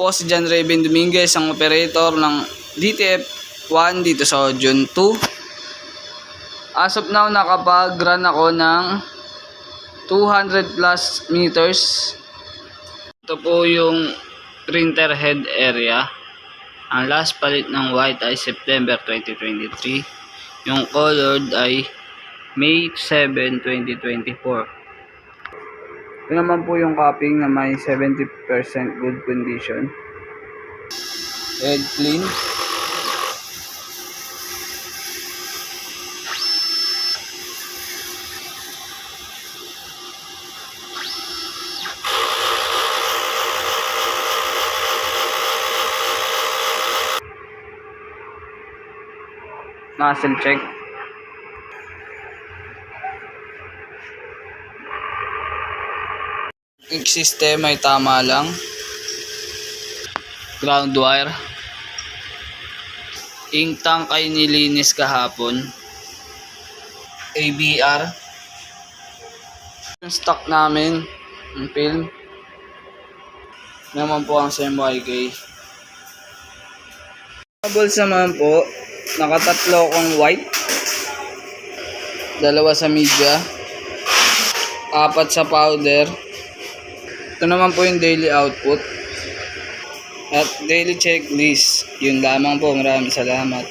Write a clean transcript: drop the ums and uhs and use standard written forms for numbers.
po si John Raven Dominguez, ang operator ng DTF1 dito sa June 2. As of now, nakapag-run ako ng 200 plus meters. Ito po yung printer head area. Ang last palit ng white ay September 2023. Yung colored ay May 7, 2024. Ito naman po yung cupping na may 70% good condition. Head clean. Nozzle check. Ink system ay tama lang. Ground wire. Ink tank ay nilinis kahapon. ABR. Yung stock namin, yung film. Naman po ang CMYK. Bubbles naman po. Nakatatlo kong white. 2 sa media. 4 sa powder. Ito naman po yung daily output at daily checklist. Yun lamang po. Maraming salamat.